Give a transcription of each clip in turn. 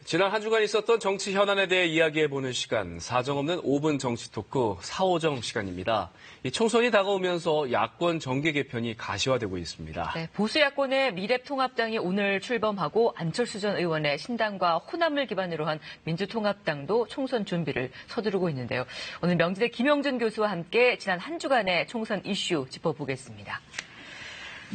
지난 한 주간 있었던 정치 현안에 대해 이야기해보는 시간, 사정없는 5분 정치 토크 4.5정 시간입니다. 이 총선이 다가오면서 야권 정계 개편이 가시화되고 있습니다. 네, 보수 야권의 미래통합당이 오늘 출범하고 안철수 전 의원의 신당과 호남을 기반으로 한 민주통합당도 총선 준비를 서두르고 있는데요. 오늘 명지대 김영준 교수와 함께 지난 한 주간의 총선 이슈 짚어보겠습니다.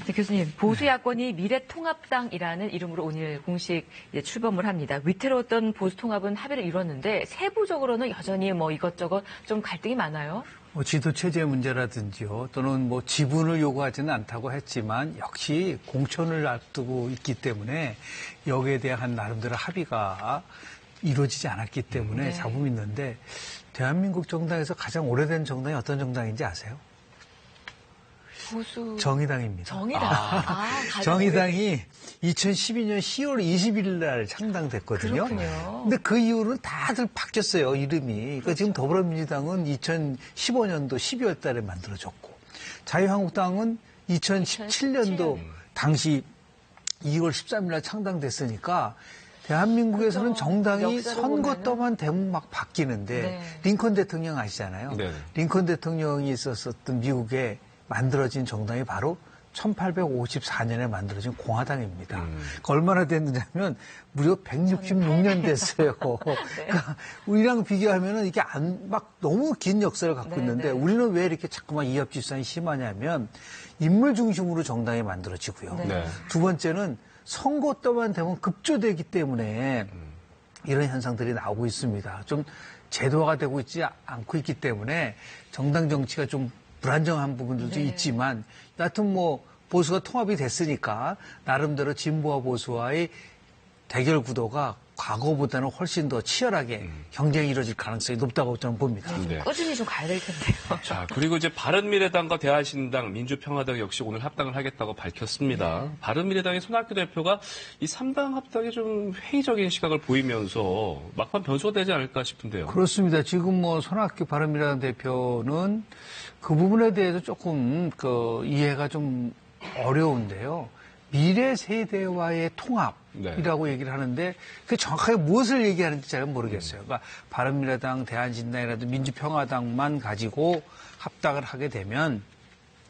네, 교수님, 보수 야권이 미래통합당이라는 이름으로 오늘 공식 출범을 합니다. 위태로웠던 보수 통합은 합의를 이뤘는데 세부적으로는 여전히 이것저것 좀 갈등이 많아요. 지도 체제 문제라든지요, 또는 지분을 요구하지는 않다고 했지만 역시 공천을 앞두고 있기 때문에 여기에 대한 나름대로 합의가 이루어지지 않았기 때문에 잡음이 있는데, 대한민국 정당에서 가장 오래된 정당이 어떤 정당인지 아세요? 보수 정의당입니다. 정의당. 정의당이 2012년 10월 21일 날 창당됐거든요. 그렇군요. 근데 그 이후로는 다들 바뀌었어요, 이름이. 그러니까 지금 더불어민주당은 2015년도 12월 달에 만들어졌고, 자유한국당은 2017년도 당시 2월 13일 날 창당됐으니까, 대한민국에서는 정당이 선거 때만 되면 막 바뀌는데, 링컨 대통령 아시잖아요. 네. 링컨 대통령이 있었던 미국에 만들어진 정당이 바로 1854년에 만들어진 공화당입니다. 그러니까 얼마나 됐느냐면 무려 166년 됐어요. 그러니까 우리랑 비교하면은 이게 너무 긴 역사를 갖고 있는데 우리는 왜 이렇게 자꾸만 이합집산이 심하냐면 인물 중심으로 정당이 만들어지고요. 두 번째는 선거 때만 되면 급조되기 때문에 이런 현상들이 나오고 있습니다. 좀 제도화가 되고 있지 않고 있기 때문에 정당 정치가 좀 불안정한 부분들도 있지만, 여하튼 보수가 통합이 됐으니까, 나름대로 진보와 보수와의 대결 구도가 과거보다는 훨씬 더 치열하게 경쟁이 이루어질 가능성이 높다고 저는 봅니다. 꾸준히 좀 가야 될 텐데요. 자, 그리고 이제 바른미래당과 대한신당, 민주평화당 역시 오늘 합당을 하겠다고 밝혔습니다. 바른미래당의 손학규 대표가 이 3당 합당에 좀 회의적인 시각을 보이면서 막판 변수가 되지 않을까 싶은데요. 그렇습니다. 지금 손학규 바른미래당 대표는 그 부분에 대해서 조금 이해가 좀 어려운데요. 미래 세대와의 통합이라고 얘기를 하는데 그 정확하게 무엇을 얘기하는지 잘 모르겠어요. 그러니까 바른미래당, 대한신당이라도 민주평화당만 가지고 합당을 하게 되면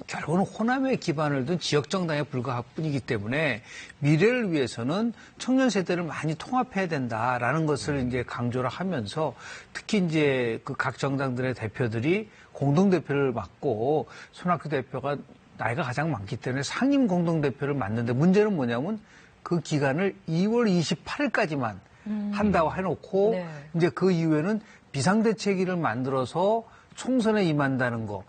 결국은 호남에 기반을 둔 지역정당에 불과할 뿐이기 때문에 미래를 위해서는 청년 세대를 많이 통합해야 된다라는 것을 이제 강조를 하면서 특히 이제 각 정당들의 대표들이 공동대표를 맡고 손학규 대표가 나이가 가장 많기 때문에 상임 공동대표를 맡는데 문제는 뭐냐면 그 기간을 2월 28일까지만 한다고 해놓고 이제 그 이후에는 비상대책위를 만들어서 총선에 임한다는 거.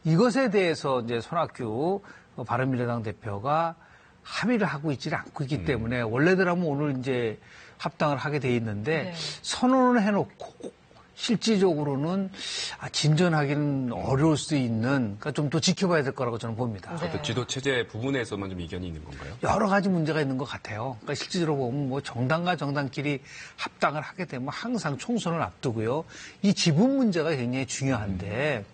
이것에 대해서 이제 손학규 바른미래당 대표가 합의를 하고 있지는 않고 있기 때문에 원래대로라면 오늘 이제 합당을 하게 돼 있는데 선언을 해놓고 실질적으로는 진전하기는 어려울 수도 있는, 그러니까 좀 더 지켜봐야 될 거라고 저는 봅니다. 지도 체제 부분에서만 좀 이견이 있는 건가요? 여러 가지 문제가 있는 것 같아요. 그러니까 실질적으로 보면 정당과 정당끼리 합당을 하게 되면 항상 총선을 앞두고요. 이 지분 문제가 굉장히 중요한데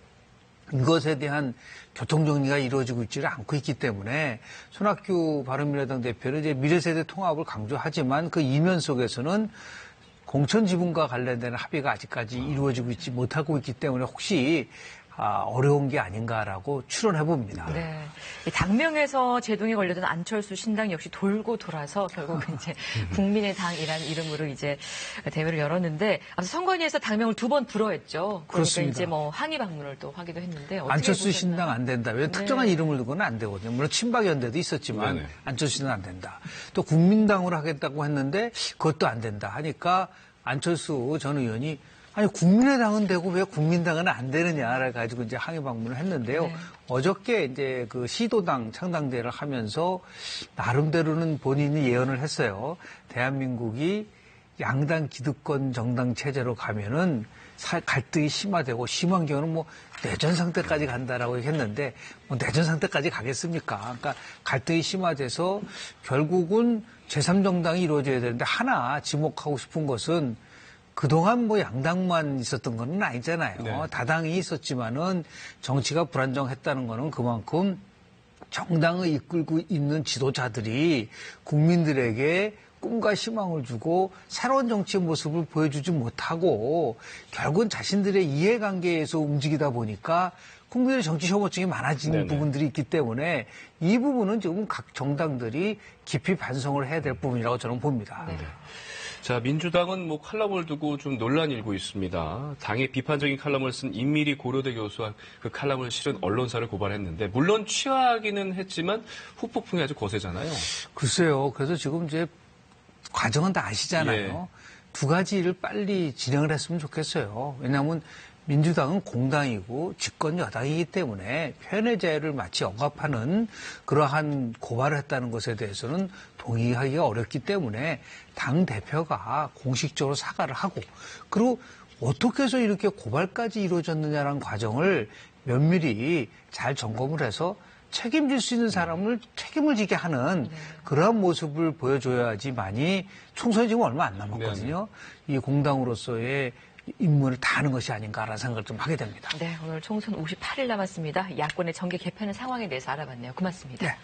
이것에 대한 교통정리가 이루어지고 있지를 않고 있기 때문에 손학규 바른미래당 대표는 이제 미래세대 통합을 강조하지만 그 이면 속에서는 공천 지분과 관련된 합의가 아직까지 이루어지고 있지 못하고 있기 때문에 혹시 어려운 게 아닌가라고 추론해 봅니다. 네. 당명에서 제동이 걸려든 안철수 신당 역시 돌고 돌아서 결국은 이제 국민의당이라는 이름으로 이제 대회를 열었는데 선관위에서 당명을 2번 불허했죠. 그렇습니다. 그러니까 이제 항의 방문을 또 하기도 했는데 안철수 보셨나요? 신당 안 된다. 왜 특정한 이름을 두고는 안 되거든요. 물론 친박연대도 있었지만 안철수 신당 안 된다. 또 국민당으로 하겠다고 했는데 그것도 안 된다 하니까 안철수 전 의원이 아니 국민의당은 되고 왜 국민당은 안 되느냐를 가지고 이제 항의 방문을 했는데요. 어저께 이제 그 시도당 창당대회를 하면서 나름대로는 본인이 예언을 했어요. 대한민국이 양당 기득권 정당 체제로 가면은 갈등이 심화되고 심한 경우는 내전 상태까지 간다라고 했는데 내전 상태까지 가겠습니까? 그러니까 갈등이 심화돼서 결국은 제3정당이 이루어져야 되는데 하나 지목하고 싶은 것은 그동안 양당만 있었던 건 아니잖아요. 다당이 있었지만은 정치가 불안정했다는 거는 그만큼 정당을 이끌고 있는 지도자들이 국민들에게 꿈과 희망을 주고 새로운 정치의 모습을 보여주지 못하고 결국은 자신들의 이해관계에서 움직이다 보니까 국민의 정치 혐오증이 많아지는 부분들이 있기 때문에 이 부분은 지금 각 정당들이 깊이 반성을 해야 될 부분이라고 저는 봅니다. 네. 자, 민주당은 뭐 칼럼을 두고 좀 논란이 일고 있습니다. 당의 비판적인 칼럼을 쓴 임미리 고려대 교수와 그 칼럼을 실은 언론사를 고발했는데 물론 취하기는 했지만 후폭풍이 아주 거세잖아요. 글쎄요. 그래서 지금 이제 과정은 다 아시잖아요. 두 가지를 빨리 진행을 했으면 좋겠어요. 왜냐하면 민주당은 공당이고 집권 여당이기 때문에 표현의 자유를 마치 억압하는 그러한 고발을 했다는 것에 대해서는 동의하기가 어렵기 때문에 당 대표가 공식적으로 사과를 하고 그리고 어떻게 해서 이렇게 고발까지 이루어졌느냐라는 과정을 면밀히 잘 점검을 해서 책임질 수 있는 사람을 책임을 지게 하는 그러한 모습을 보여줘야지만이 총선이 지금 얼마 안 남았거든요. 이 공당으로서의 임무를 다하는 것이 아닌가라는 생각을 좀 하게 됩니다. 네, 오늘 총선 58일 남았습니다. 야권의 정계 개편의 상황에 대해서 알아봤네요. 고맙습니다. 네.